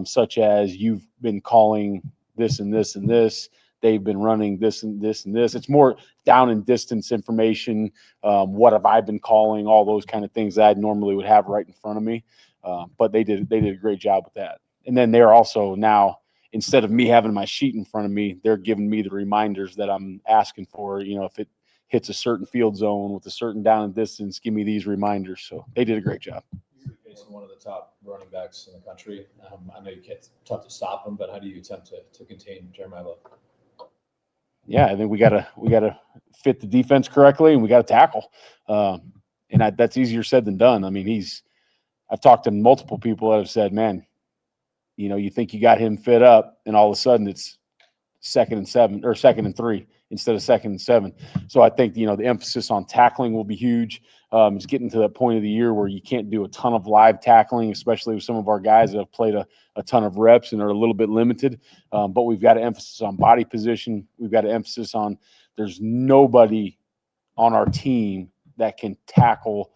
such as you've been calling this and this and this. They've been running this and this and this. It's more down and distance information. What have I been calling? All those kind of things that I normally would have right in front of me. But they did a great job with that. And then they're also now, instead of me having my sheet in front of me, they're giving me the reminders that I'm asking for. If it hits a certain field zone with a certain down and distance, give me these reminders. So they did a great job. You're facing one of the top running backs in the country. I know it's tough to stop him, but how do you attempt to contain Jeremiah Love? Yeah, I think we gotta fit the defense correctly, and we gotta tackle. And that's easier said than done. I mean, I've talked to multiple people that have said, man, you think you got him fit up, and all of a sudden it's 2nd and 7 or 2nd and 3 instead of 2nd and 7. So I think the emphasis on tackling will be huge. It's getting to that point of the year where you can't do a ton of live tackling, especially with some of our guys that have played a ton of reps and are a little bit limited. But we've got to emphasis on body position. We've got to emphasis on there's nobody on our team that can tackle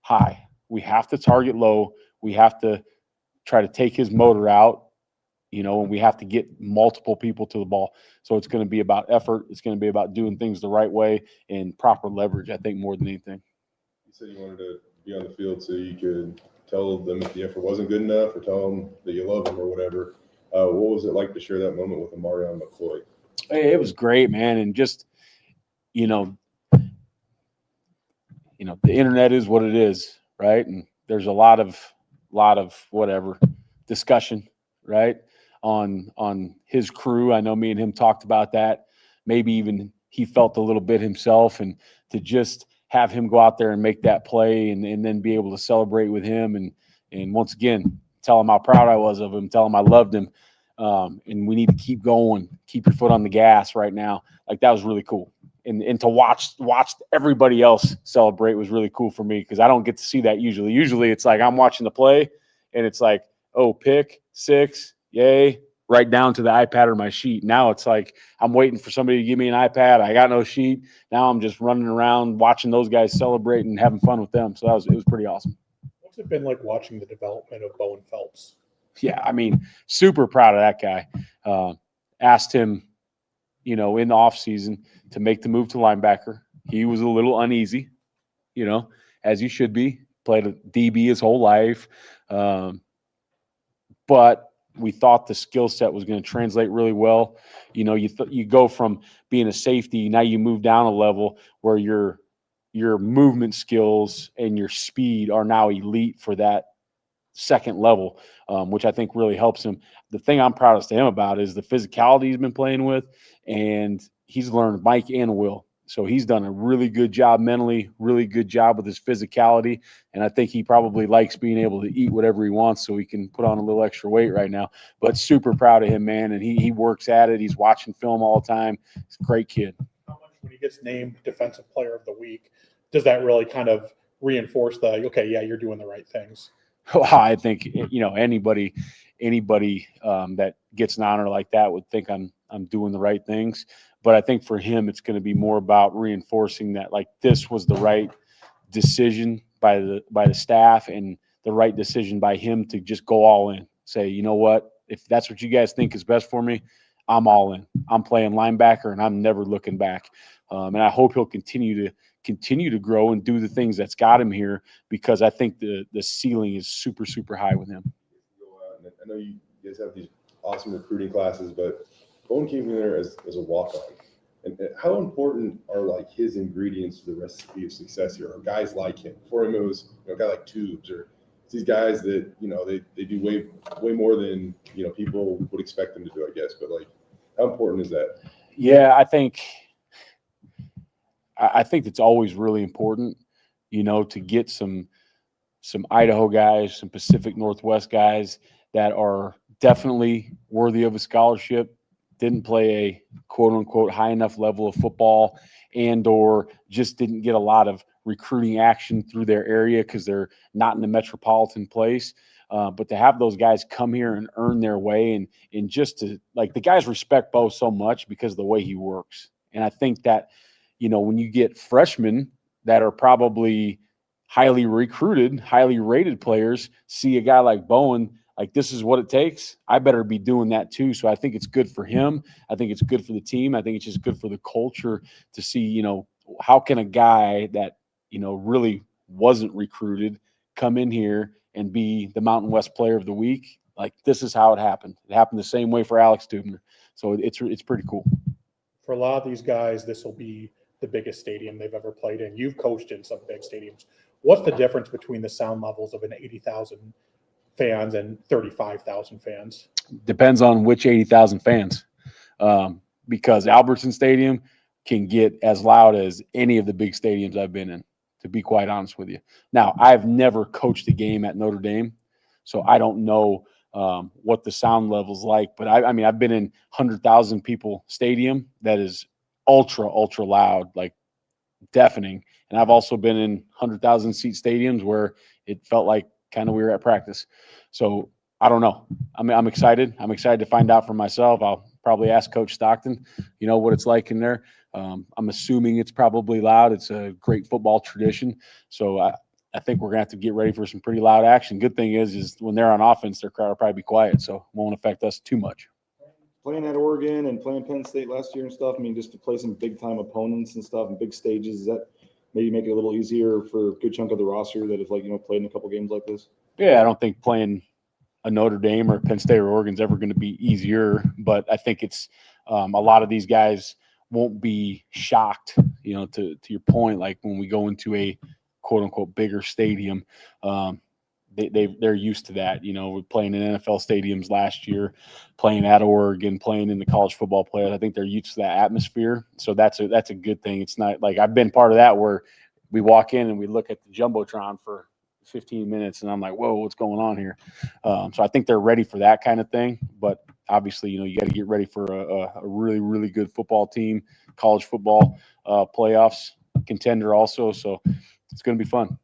high. We have to target low. We have to try to take his motor out, and we have to get multiple people to the ball. So it's going to be about effort. It's going to be about doing things the right way and proper leverage, I think, more than anything. You said you wanted to be on the field so you could tell them if the effort wasn't good enough or tell them that you love them or whatever. What was it like to share that moment with Amarion McCoy? It was great, man. And just, the internet is what it is, right? And there's a lot of whatever discussion, right, on his crew. I know me and him talked about that. Maybe even he felt a little bit himself, and to just have him go out there and make that play and then be able to celebrate with him and once again tell him how proud I was of him, tell him I loved him, and we need to keep going, keep your foot on the gas right now. Like, that was really cool. And to watch everybody else celebrate was really cool for me because I don't get to see that usually. Usually it's like I'm watching the play and it's like, oh, pick, 6, yay, right down to the iPad or my sheet. Now it's like I'm waiting for somebody to give me an iPad. I got no sheet. Now I'm just running around watching those guys celebrate and having fun with them. So it was pretty awesome. What's it been like watching the development of Bowen Phelps? Yeah, I mean, super proud of that guy. Asked him, in the offseason to make the move to linebacker. He was a little uneasy, as you should be. Played a DB his whole life. But we thought the skill set was going to translate really well. You go from being a safety, now you move down a level where your movement skills and your speed are now elite for that second level, which I think really helps him. The thing I'm proudest to him about is the physicality he's been playing with, and he's learned Mike and Will. So he's done a really good job mentally, really good job with his physicality, and I think he probably likes being able to eat whatever he wants so he can put on a little extra weight right now. But super proud of him, man, and he works at it. He's watching film all the time. He's a great kid. How much, when he gets named Defensive Player of the Week, does that really kind of reinforce you're doing the right things? Well, I think anybody that gets an honor like that would think I'm doing the right things. But I think for him, it's going to be more about reinforcing that this was the right decision by the staff, and the right decision by him to just go all in. Say, you know what? If that's what you guys think is best for me, I'm all in. I'm playing linebacker, and I'm never looking back. And I hope he'll continue to grow and do the things that's got him here, because I think the ceiling is super, super high with him. I know you guys have these awesome recruiting classes, but Bowen came in there as a walk-on. And how important are like his ingredients to the recipe of success here? Or guys like him? For him, it was a guy like Tubes, or these guys that they do way more than people would expect them to do, I guess. But like, how important is that? Yeah, I think it's always really important, to get some Idaho guys, some Pacific Northwest guys that are definitely worthy of a scholarship, didn't play a quote unquote high enough level of football, or just didn't get a lot of recruiting action through their area because they're not in the metropolitan place. But to have those guys come here and earn their way, and just to, like, the guys respect Bo so much because of the way he works. And I think that, when you get freshmen that are probably highly recruited, highly rated players, see a guy like Bowen, like, this is what it takes, I better be doing that too. So I think it's good for him. I think it's good for the team. I think it's just good for the culture to see, how can a guy that, really wasn't recruited come in here and be the Mountain West Player of the Week? Like, this is how it happened. It happened the same way for Alex Dubner. So it's pretty cool. For a lot of these guys, this will be the biggest stadium they've ever played in. You've coached in some big stadiums. What's the difference between the sound levels of an 80,000 fans and 35,000 fans? Depends on which 80,000 fans, because Albertson Stadium can get as loud as any of the big stadiums I've been in, to be quite honest with you. Now, I've never coached a game at Notre Dame, so I don't know what the sound level's like. But I mean, I've been in 100,000 people stadium that is ultra, ultra loud, like deafening. And I've also been in 100,000 seat stadiums where it felt like kind of we were at practice. So I don't know. I'm excited. I'm excited to find out for myself. I'll probably ask Coach Stockton, what it's like in there. I'm assuming it's probably loud. It's a great football tradition. So I think we're going to have to get ready for some pretty loud action. Good thing is when they're on offense, their crowd will probably be quiet, so it won't affect us too much. Playing at Oregon and playing Penn State last year and stuff, I mean, just to play some big-time opponents and stuff and big stages, does that maybe make it a little easier for a good chunk of the roster that have, played in a couple games like this? Yeah, I don't think playing a Notre Dame or Penn State or Oregon is ever going to be easier, but I think it's a lot of these guys won't be shocked, to your point, like when we go into a quote unquote bigger stadium, they're used to that. We're playing in NFL stadiums last year, playing at Oregon, playing in the college football players. I think they're used to that atmosphere. So that's a good thing. It's not like I've been part of that where we walk in and we look at the Jumbotron for 15 minutes and I'm like, whoa, what's going on here? So I think they're ready for that kind of thing. But obviously, you got to get ready for a really, really good football team, college football playoffs contender also. So it's going to be fun.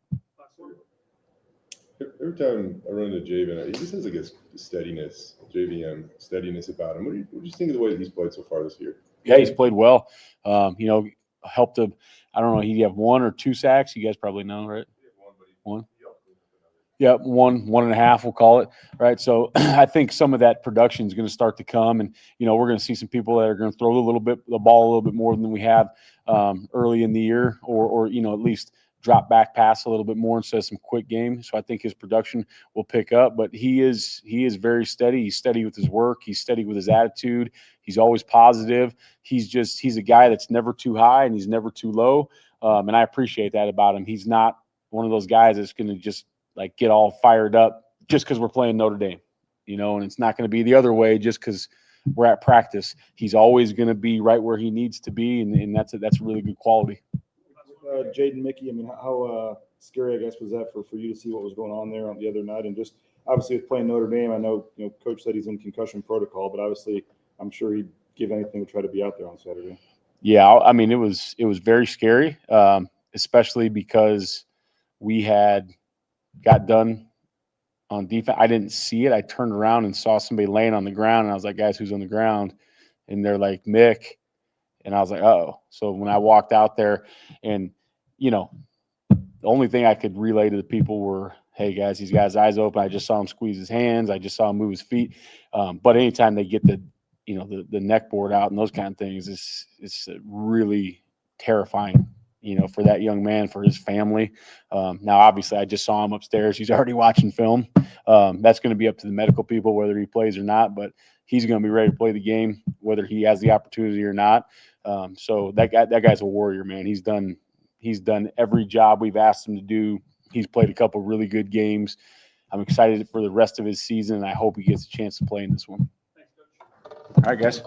Every time I run into Javen, he just has like a steadiness, JVM steadiness about him. What do you think of the way he's played so far this year? Yeah, he's played well. Helped him. I don't know. He have 1 or 2 sacks. You guys probably know, right? One. Yeah, 1.5, we'll call it, right? So I think some of that production is going to start to come, and we're going to see some people that are going to throw the ball a little bit more than we have early in the year, or at least drop back pass a little bit more instead of some quick game. So I think his production will pick up, but he is very steady. He's steady with his work. He's steady with his attitude. He's always positive. He's a guy that's never too high and he's never too low. And I appreciate that about him. He's not one of those guys that's going to just like get all fired up just because we're playing Notre Dame, and it's not going to be the other way just because we're at practice. He's always going to be right where he needs to be, and that's a really good quality. Jaden Mickey, I mean, how scary, I guess, was that for you to see what was going on there on the other night? And just obviously with playing Notre Dame, I know, Coach said he's in concussion protocol, but obviously I'm sure he'd give anything to try to be out there on Saturday. Yeah, I mean, it was very scary, especially because we had got done on defense. I didn't see it. I turned around and saw somebody laying on the ground, and I was like, guys, who's on the ground? And they're like, Mick. And I was like, oh. So when I walked out there and, the only thing I could relay to the people were hey guys, he's got his eyes open. I just saw him squeeze his hands. I just saw him move his feet. But anytime they get the neck board out and those kind of things, it's really terrifying, for that young man, for his family. Now, obviously, I just saw him upstairs. He's already watching film. That's going to be up to the medical people, whether he plays or not, but he's going to be ready to play the game, whether he has the opportunity or not. So that guy's a warrior, man. He's done every job we've asked him to do. He's played a couple really good games. I'm excited for the rest of his season, and I hope he gets a chance to play in this one. All right, guys.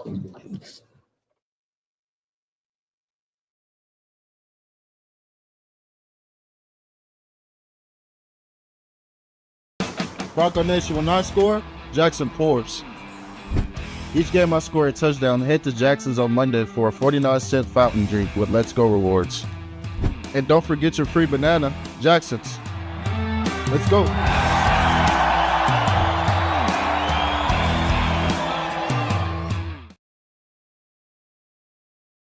Bronco Nation, when I score, Jackson pours. Each game I score a touchdown, head to Jackson's on Monday for a 49-cent fountain drink with Let's Go rewards. And don't forget your free banana, Jackson's. Let's go.